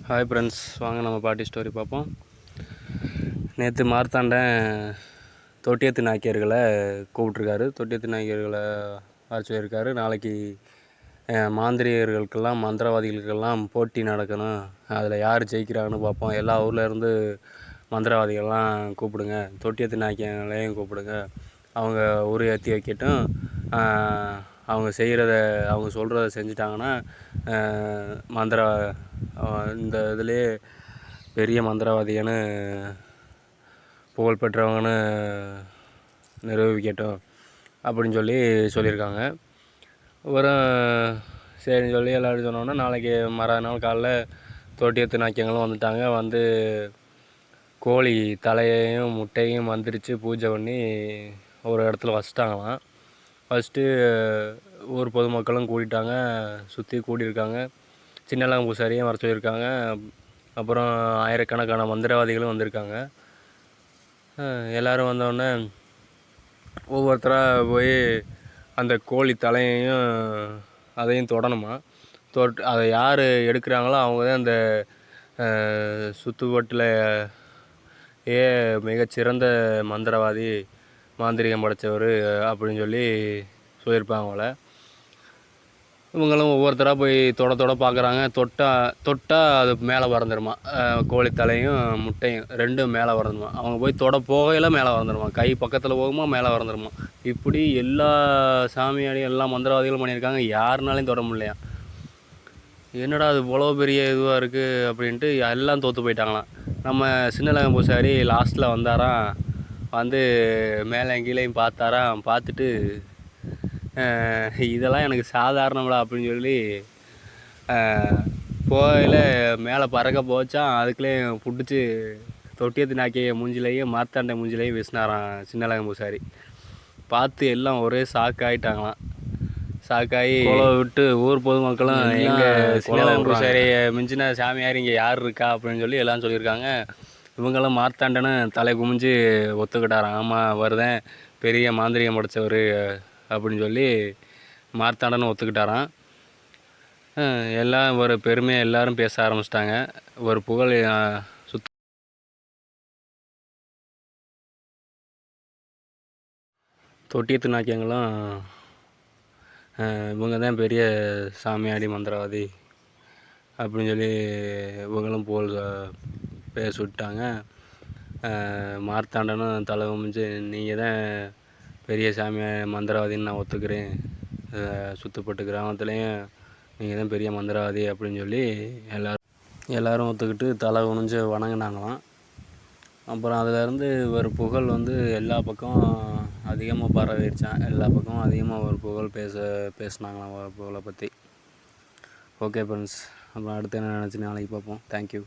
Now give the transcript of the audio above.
Hi friends, வாங்க நம்ம பாட்டி ஸ்டோரி பார்ப்போம். நேற்று மார்த்தாண்டன் தொட்டியத்து நாயக்கியர்களை கூப்பிட்ருக்காரு. தொட்டியத்து நாயக்கியர்களை வர சொல்லியிருக்காரு. நாளைக்கு மாந்திரிகர்களுக்கெல்லாம் மந்திரவாதிகளுக்கெல்லாம் போட்டி நடக்கணும். அதில் யார் ஜெயிக்கிறாங்கன்னு பார்ப்போம். எல்லா ஊர்லேருந்து மந்திரவாதிகள்லாம் கூப்பிடுங்க. தொட்டியத்து நாயக்கியங்களையும் கூப்பிடுங்க. அவங்க ஊர் ஏற்றி வைக்கட்டும். அவங்க செய்கிறத அவங்க சொல்கிறத செஞ்சிட்டாங்கன்னா இந்த இதுலேயே பெரிய மந்திரவாதின்னு புகழ்பெற்றவங்கன்னு நிரூபிக்கட்டும் அப்படின்னு சொல்லியிருக்காங்க. அப்புறம் சரின்னு சொல்லி எல்லோரும் சொன்னோன்னா நாளைக்கு மறுநாள் காலைல தொட்டியத்து நாக்கியங்களும் வந்துட்டாங்க. வந்து கோழி தலையையும் முட்டையும் மந்திரிச்சு பூஜை பண்ணி ஒரு இடத்துல வச்சிட்டாங்களாம். ஃபஸ்ட்டு ஊர் பொதுமக்களும் கூட்டிட்டாங்க, சுற்றி கூட்டியிருக்காங்க. சின்னலங்க பூசாரியும் வர சொல்லியிருக்காங்க. அப்புறம் ஆயிரக்கணக்கான மந்திரவாதிகளும் வந்திருக்காங்க. எல்லோரும் வந்தோடனே ஒவ்வொருத்தராக போய் அந்த கோழி தலையையும் அதையும் தொடணுமா. அதை யார் எடுக்கிறாங்களோ அவங்க தான் அந்த சுற்றுவட்டில் மிகச்சிறந்த மந்திரவாதி, மாந்திரிகம் படைத்தவர் அப்படின்னு சொல்லியிருப்பாங்க போல். இவங்களும் ஒவ்வொருத்தராக போய் தொட பார்க்குறாங்க. தொட்டால் அது மேலே பறந்துடுமா. கோழி தலையும் முட்டையும் ரெண்டும் மேலே பறந்துடுமா. அவங்க போய் தொட போகையில் மேலே பறந்துடுமா. கை பக்கத்தில் போகுமா மேலே பறந்துடுமா. இப்படி எல்லா சாமியாடியும் எல்லா மந்திரவாதிகளும் பண்ணியிருக்காங்க. யாருனாலையும் தொட முடியலையா. என்னடா அது இவ்வளோ பெரிய இதுவாக இருக்குது அப்படின்ட்டு எல்லாம் தோற்று போயிட்டாங்களாம். நம்ம சின்னலங்க பூசாரி லாஸ்ட்டில் வந்தாராம். வந்து மேலே கீழேயும் பார்த்தாராம். பார்த்துட்டு இதெல்லாம் எனக்கு சாதாரணம்டா அப்படின்னு போகையில் மேலே பறக்க போச்சான். அதுக்குள்ளேயும் பிடிச்சி தொட்டியத்து நாக்கிய மூஞ்சிலையும் மார்த்தாண்டை மூஞ்சிலையும் வீசினாராம் சின்னலங்க பூசாரி. பார்த்து எல்லாம் ஒரே ஷாக்காயிட்டாங்களாம். ஷாக்காகி குலவை விட்டு ஊர் பொதுமக்களும் எங்கள் சின்னலங்க பூசாரியை மிஞ்சின சாமியார் இங்கே யார் இருக்கா அப்படின்னு எல்லாம் சொல்லியிருக்காங்க. இவங்களும் மார்த்தாண்டன்னு தலை குமிஞ்சு ஒத்துக்கிட்டாராம். ஆமாம், வருதேன் பெரிய மாந்திரிகம் படைத்தவர் அப்படின்னு மார்த்தாண்டன்னு ஒத்துக்கிட்டாராம். எல்லாம் ஒரு பெருமையாக எல்லோரும் பேச ஆரம்பிச்சிட்டாங்க. ஒரு புகழ் தொட்டியத்து நாக்கியங்களும் இவங்க தான் பெரிய சாமியாடி மந்திரவாதி அப்படின்னு இவங்களும் புகழ் பேச விட்டாங்க. மார்த்தாண்டனும் தலை குமிஞ்சு நீங்கள் தான் பெரிய சாமியார் மந்திரவாதின்னு நான் ஒத்துக்கிறேன். சுற்றுப்பட்டு கிராமத்துலேயும் நீங்கள் தான் பெரிய மந்திரவாதி அப்படின்னு எல்லோரும் ஒத்துக்கிட்டு தலை குனிஞ்சு வணங்கினாங்களாம். அப்புறம் அதிலேருந்து ஒரு புகழ் எல்லா பக்கமும் அதிகமாக பரவிடுச்சான். எல்லா பக்கமும் அதிகமாக ஒரு புகழ் பேசினாங்களாம் ஒரு புகழை பற்றி. ஓகே ஃப்ரெண்ட்ஸ், அப்புறம் அடுத்து என்ன நினச்சி நாளைக்கு பார்ப்போம். தேங்க்யூ.